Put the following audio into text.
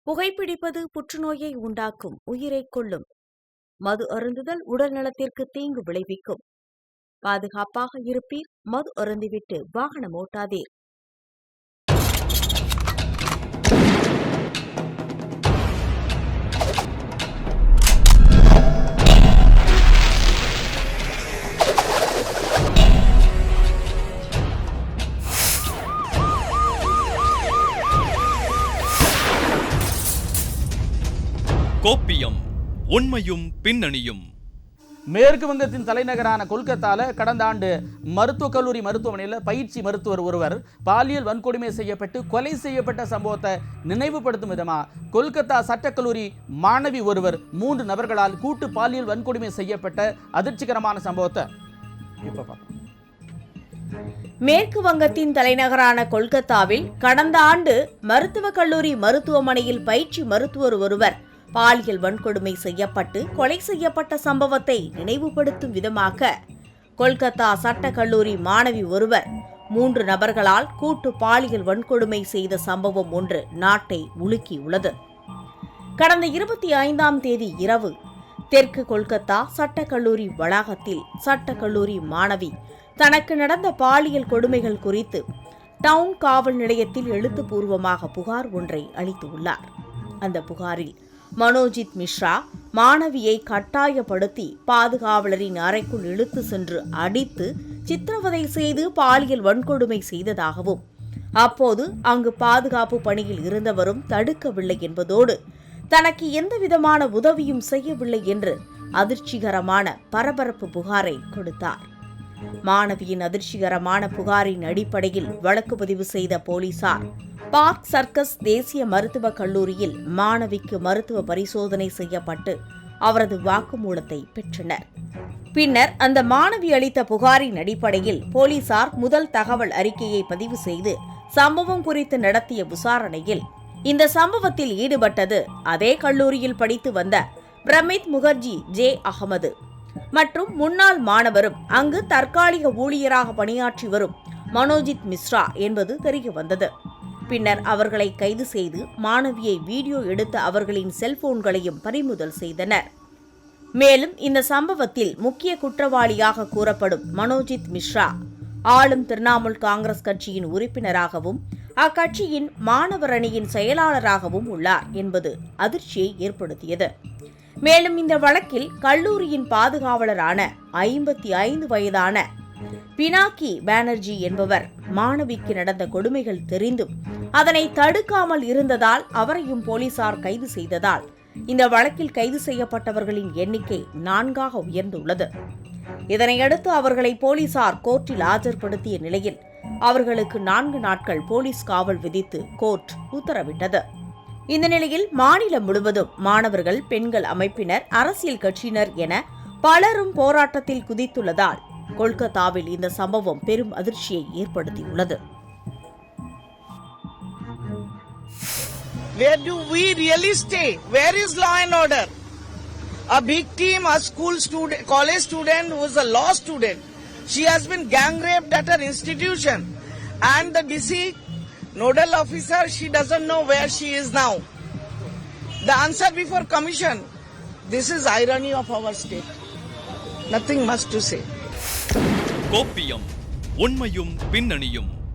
புகைப்பிடிப்பது புற்றுநோயை உண்டாக்கும், உயிரைக் கொல்லும். மது அருந்துதல் உடல் நலத்திற்கு தீங்கு விளைவிக்கும். பாதுகாப்பாக இருப்பீர், மது அருந்திவிட்டு வாகனம் ஓட்டாதீர். கோப்பியம், உண்மையும் பின்னணியும். மேற்கு வங்கத்தின் தலைநகரான கொல்கத்தால கடந்த ஆண்டு மருத்துவக் கல்லூரி மருத்துவமனையில் பயிற்சி மருத்துவர் ஒருவர் பாலியல் வன்கொடுமை செய்யப்பட்டு கொலை செய்யப்பட்ட சம்பவத்தை நினைவுபடுத்தும் விதமா கொல்கத்தா சட்டக்கல்லூரி மாணவி ஒருவர் 3 நபர்களால் கூட்டு பாலியல் வன்கொடுமை செய்யப்பட்ட அதிர்ச்சிகரமான சம்பவத்தை இப்ப பார்ப்போம். மேற்கு வங்கத்தின் தலைநகரான கொல்கத்தாவில் கடந்த ஆண்டு மருத்துவக் கல்லூரி மருத்துவமனையில் பயிற்சி மருத்துவர் ஒருவர் பாலியல் வன்கொடுமை செய்யப்பட்டு கொலை செய்யப்பட்ட சம்பவத்தை நினைவுபடுத்தும் விதமாக கொல்கத்தா சட்டக்கல்லூரி மாணவி ஒருவர் 3 நபர்களால் கூட்டு பாலியல் வன்கொடுமை செய்த சம்பவம் ஒன்று நாட்டை உலுக்கியுள்ளது. கடந்த 25ஆம் தேதி இரவு தெற்கு கொல்கத்தா சட்டக்கல்லூரி வளாகத்தில் சட்டக்கல்லூரி மாணவி தனக்கு நடந்த பாலியல் கொடுமைகள் குறித்து டவுன் காவல் நிலையத்தில் எழுத்துப்பூர்வமாக புகார் ஒன்றை அளித்துள்ளார். அந்த புகாரில் மனோஜித் மிஸ்ரா மாணவியை கட்டாயப்படுத்தி பாதுகாவலரின் அறைக்குள் இழுத்து சென்று அடித்து சித்திரவதை செய்து பாலியல் வன்கொடுமை செய்ததாகவும், அப்போது அங்கு பாதுகாப்பு பணியில் இருந்தவரும் தடுக்கவில்லை என்பதோடு தனக்கு எந்தவிதமான உதவியும் செய்யவில்லை என்று அதிர்ச்சிகரமான பரபரப்பு புகாரை கொடுத்தார். மாணவியின் அதிர்ச்சிகரமான புகாரின் அடிப்படையில் வழக்கு பதிவு செய்த போலீசார் பார்க் சர்க்கஸ் தேசிய மருத்துவக் கல்லூரியில் மாணவிக்கு மருத்துவ பரிசோதனை செய்யப்பட்டு அவரது வாக்குமூலத்தை பெற்றனர். பின்னர் அந்த மாணவி அளித்த புகாரின் அடிப்படையில் போலீசார் முதல் தகவல் அறிக்கையை பதிவு செய்து சம்பவம் குறித்து நடத்திய விசாரணையில் இந்த சம்பவத்தில் ஈடுபட்டது அதே கல்லூரியில் படித்து வந்த பிரமித் முகர்ஜி ஜே அகமது மற்றும் முன்னாள் மாணவரும் அங்கு தற்காலிக ஊழியராக பணியாற்றி வரும் மனோஜித் மிஸ்ரா என்பது தெரியவந்தது. பின்னர் அவர்களை கைது செய்து மாணவியை வீடியோ எடுத்த அவர்களின் செல்போன்களையும் பறிமுதல் செய்தனர். மேலும் இந்த சம்பவத்தில் முக்கிய குற்றவாளியாக கூறப்படும் மனோஜித் மிஸ்ரா ஆளும் திரிணாமுல் காங்கிரஸ் கட்சியின் உறுப்பினராகவும் அக்கட்சியின் மாணவர் அணியின் செயலாளராகவும் உள்ளார் என்பது அதிர்ச்சியை ஏற்படுத்தியது. மேலும் இந்த வழக்கில் கல்லூரியின் பாதுகாவலரான 55 வயதான பினாக்கி பானர்ஜி என்பவர் மாணவிக்கு நடந்த கொடுமைகள் தெரிந்தும் அதனை தடுக்காமல் இருந்ததால் அவரையும் போலீசார் கைது செய்ததால் இந்த வழக்கில் கைது செய்யப்பட்டவர்களின் எண்ணிக்கை 4ஆக உயர்ந்துள்ளது. இதனையடுத்து அவர்களை போலீசார் கோர்ட்டில் ஆஜர்படுத்திய நிலையில் அவர்களுக்கு 4 நாட்கள் போலீஸ் காவல் விதித்து கோர்ட் உத்தரவிட்டது. இந்த நிலையில் மாநிலம் முழுவதும் மாணவர்கள், பெண்கள் அமைப்பினர், அரசியல் கட்சியினர் என பலரும் போராட்டத்தில் குதித்துள்ளதால் கொல்கத்தாவில் இந்த சம்பவம் பெரும் அதிர்ச்சியை ஏற்படுத்தியுள்ளது. Where do we really stay? Where is law and order? A victim, a school student, college student who is a law student. She has been gang raped at her institution. And the DC nodal officer, she doesn't know where she is now. The answer before commission. This is irony of our state. Nothing much to say. கோப்பியம், உண்மையும் பின்னணியும்.